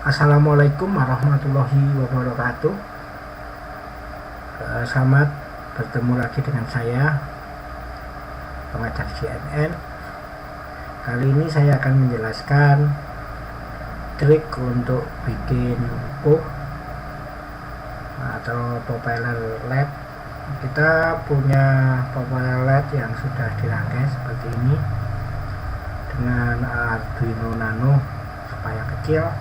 Assalamualaikum warahmatullahi wabarakatuh. Selamat bertemu lagi dengan saya, pengajar CNN. Kali ini saya akan menjelaskan trik untuk bikin puck atau propeller LED. Kita punya propeller LED yang sudah dirangkai seperti ini dengan Arduino Nano supaya kecil.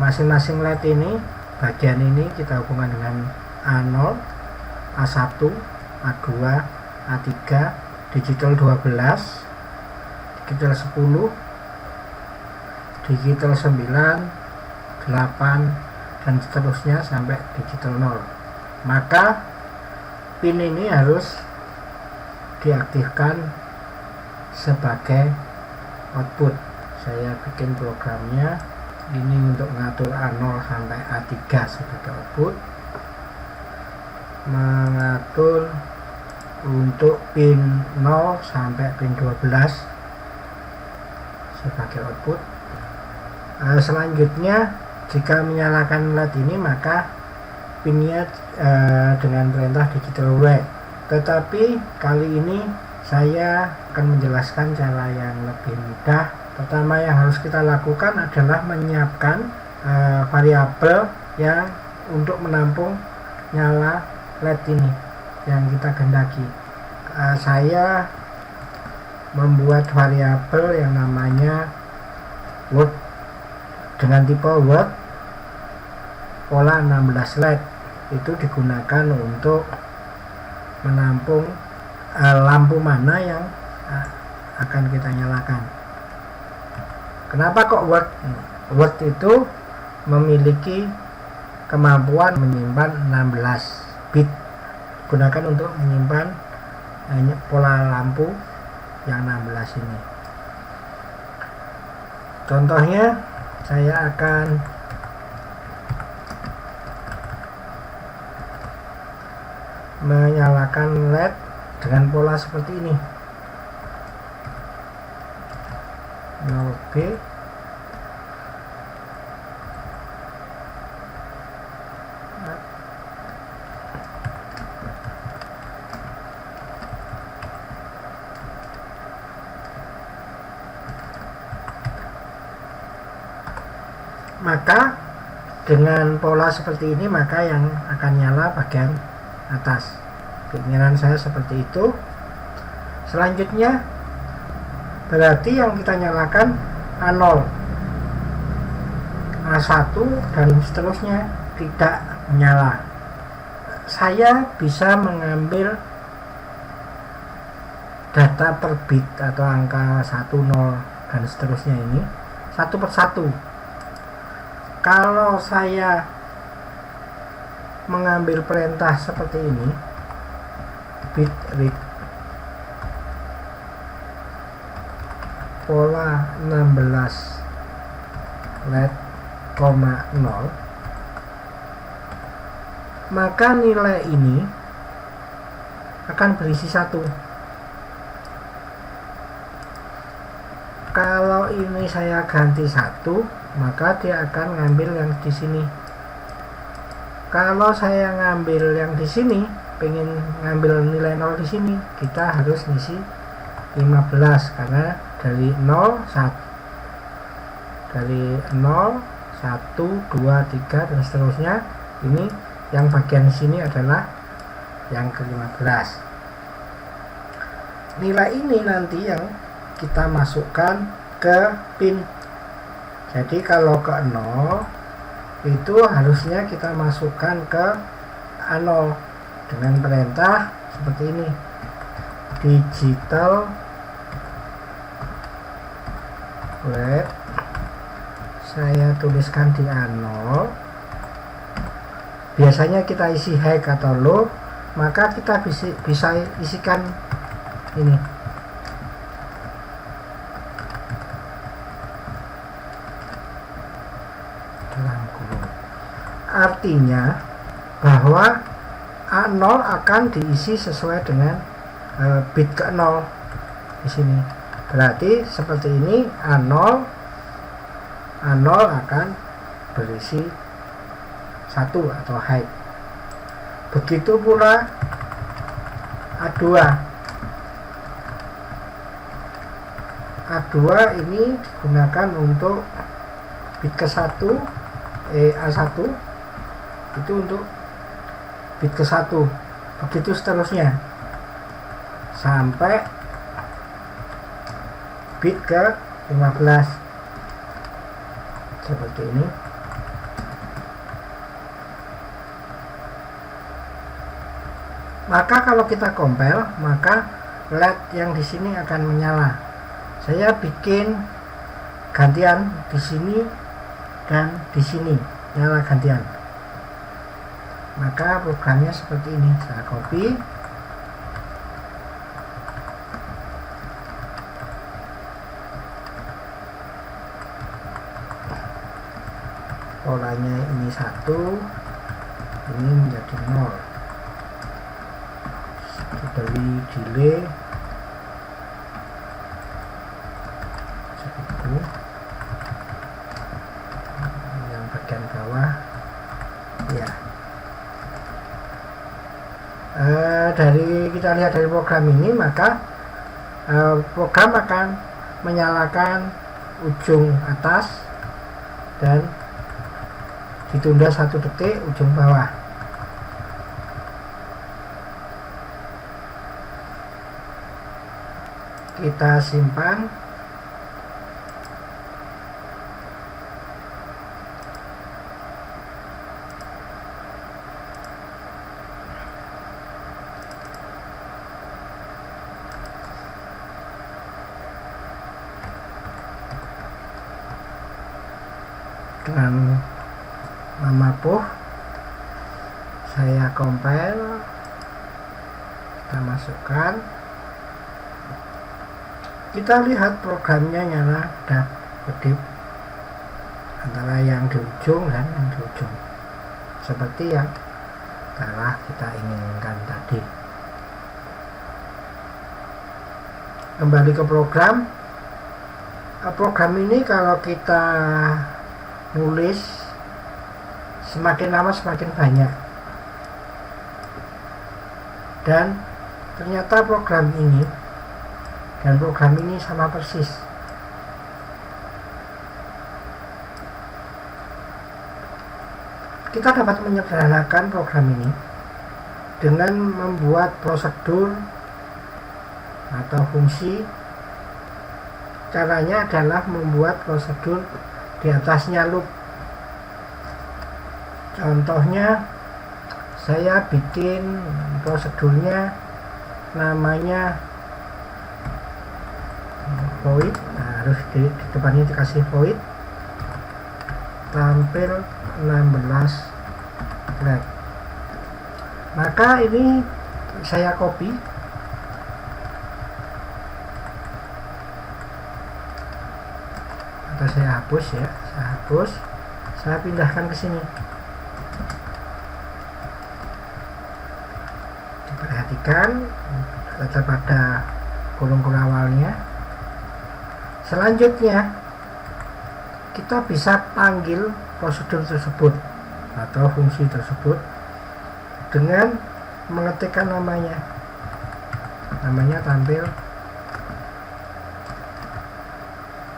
Masing-masing LED ini, bagian ini kita hubungkan dengan A0, A1, A2, A3, digital 12, digital 10, digital 9, 8, dan seterusnya sampai digital 0. Maka pin ini harus diaktifkan sebagai output. Saya bikin programnya. Ini untuk mengatur A0 sampai A3 sebagai output, mengatur untuk pin 0 sampai pin 12 sebagai output. Selanjutnya, jika menyalakan LED ini, maka pinnya dengan perintah digital Y. Tetapi kali ini saya akan menjelaskan cara yang lebih mudah. Pertama yang harus kita lakukan adalah menyiapkan variabel yang untuk menampung nyala LED ini yang kita kehendaki. Saya membuat variabel yang namanya word dengan tipe word pola 16 LED. Itu digunakan untuk menampung lampu mana yang akan kita nyalakan. Kenapa kok Word? Word itu memiliki kemampuan menyimpan 16 bit, gunakan untuk menyimpan pola lampu yang 16 ini. Contohnya, saya akan menyalakan LED dengan pola seperti ini, 0B, maka dengan pola seperti ini maka yang akan nyala bagian atas. Keinginan saya seperti itu. Selanjutnya berarti yang kita nyalakan A0, A1 dan seterusnya tidak menyala. Saya bisa mengambil data per bit atau angka 1, 0 dan seterusnya ini satu persatu. Kalau saya mengambil perintah seperti ini, bit read pola 16 LED, 0, maka nilai ini akan berisi 1. Kalau ini saya ganti 1, maka dia akan ngambil yang di sini. Kalau saya ngambil yang di sini, pengen ngambil nilai 0 di sini, kita harus ngisi 15 karena dari 0, 1, 1, 2, 3 dan seterusnya. Ini yang bagian sini adalah yang ke-15. Nilai ini nanti yang kita masukkan ke pin. Jadi kalau ke 0 itu harusnya kita masukkan ke A0 dengan perintah seperti ini, digital LED. Saya tuliskan di A0. Biasanya kita isi high atau low, maka kita bisa isikan ini. Artinya bahwa A0 akan diisi sesuai dengan bit ke 0 di sini. Berarti seperti ini A0, A0 akan berisi 1 atau height. Begitu pula A2. A2 ini digunakan untuk bit ke-1, A1 itu untuk bit ke-1, begitu seterusnya sampai bit ke-15 seperti ini. Maka kalau kita compile, maka LED yang di sini akan menyala. Saya bikin gantian di sini dan di sini nyala gantian. Maka programnya seperti ini. Saya copy, polanya ini 1, ini menjadi 0. Dari delay segitu, yang bagian bawah ya. Dari kita lihat dari program ini, maka program akan menyalakan ujung atas dan ditunda 1 detik ujung bawah. Kita simpan. Dengan nama puh, saya compile, kita masukkan. Kita lihat programnya nyala dan kedip antara yang di ujung dan yang di ujung, seperti yang telah kita inginkan tadi. Kembali ke program. Program ini kalau kita nulis, semakin lama semakin banyak, dan ternyata program ini dan program ini sama persis. Kita dapat menyederhanakan program ini dengan membuat prosedur atau fungsi. Caranya adalah membuat prosedur di atasnya loop. Contohnya, saya bikin prosedurnya namanya void. Nah, harus di depannya dikasih void tampil 16 LED. Maka ini saya copy, atau saya hapus ya, saya pindahkan ke sini. Diperhatikan tetap ada kolom-kolom awalnya. Selanjutnya kita bisa panggil prosedur tersebut atau fungsi tersebut dengan mengetikkan namanya tampil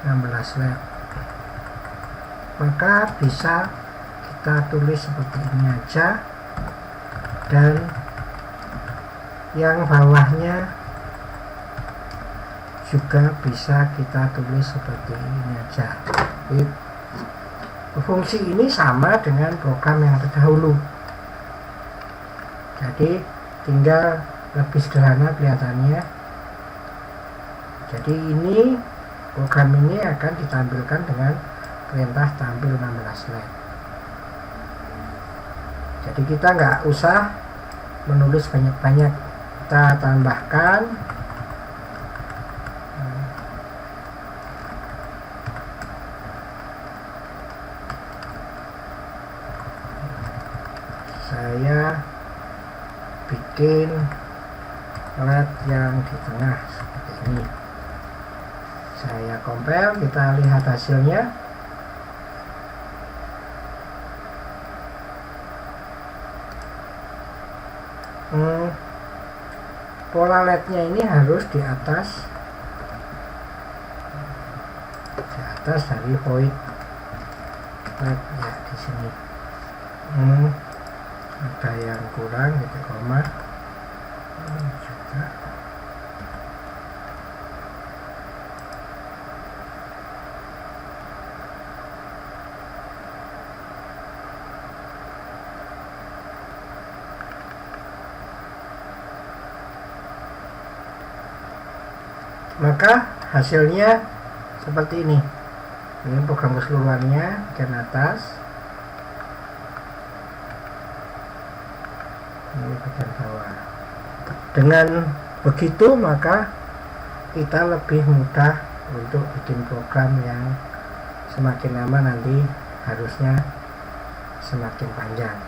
16 LED. Maka bisa kita tulis seperti ini aja, dan yang bawahnya juga bisa kita tulis seperti ini aja. Fungsi ini sama dengan program yang terdahulu, jadi tinggal lebih sederhana kelihatannya. Jadi ini program ini akan ditampilkan dengan perintah tampil 16 LED. Jadi kita nggak usah menulis banyak-banyak, kita tambahkan saya bikin LED yang di tengah seperti ini. Saya compile, kita lihat hasilnya. pola LED-nya ini harus di atas dari void LED ya, di sini. Ada yang kurang titik koma juga. Maka hasilnya seperti ini. Ini program keseluruhannya bagian atas, ini bagian bawah. Dengan begitu maka kita lebih mudah untuk bikin program yang semakin lama nanti harusnya semakin panjang.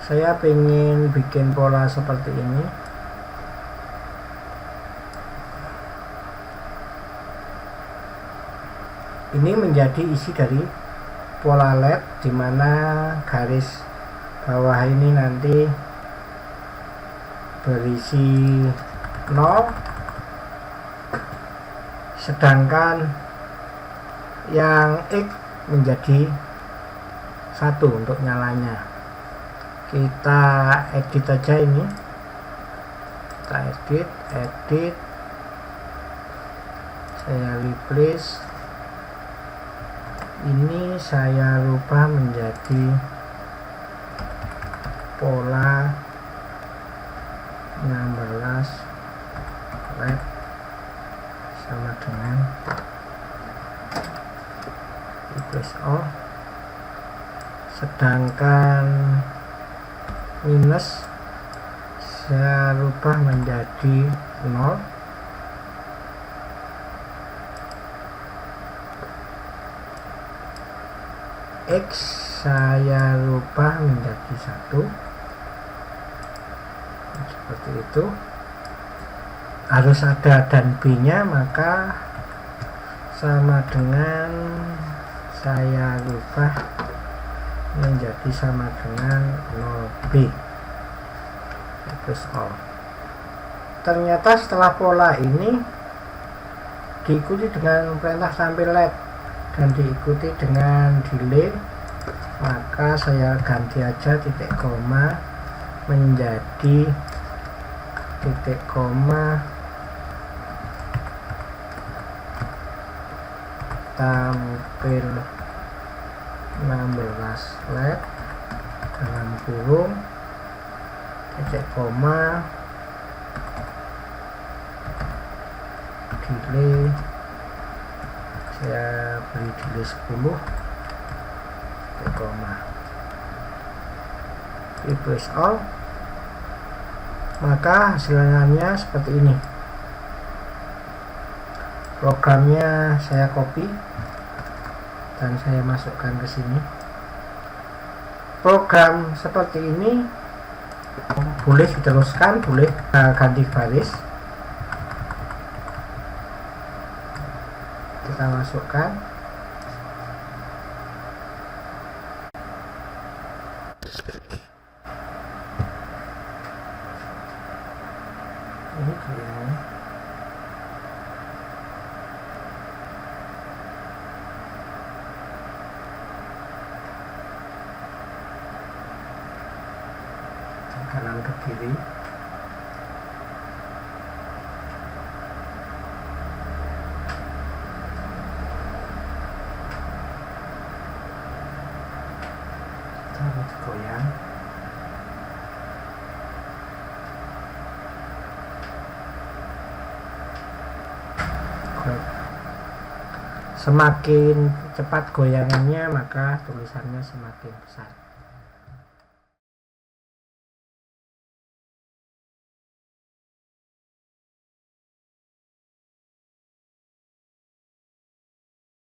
Saya ingin bikin pola seperti ini. Ini menjadi isi dari pola LED, di mana garis bawah ini nanti berisi 0, sedangkan yang X menjadi 1 untuk nyalanya. Kita edit aja ini, kita edit, saya replace. Ini saya rubah menjadi pola 16 LED sama dengan replace all, sedangkan minus saya rubah menjadi 0. X saya rubah menjadi 1, seperti itu. Harus ada dan B nya, maka sama dengan saya rubah menjadi sama dengan 0B. Terus all. Ternyata setelah pola ini diikuti dengan perintah tampil LED dan diikuti dengan delay, maka saya ganti aja titik koma menjadi titik koma tampil 16 LED dalam kurung titik koma delay, saya beri delay 10 titik koma, replace all. Maka hasilnya seperti ini. Programnya saya copy dan saya masukkan ke sini. Program seperti ini boleh diteruskan, boleh ganti baris. Kita masukkan. Ini dia. Kanan ke kiri. Kita goyang. Semakin cepat goyangannya, maka tulisannya semakin besar.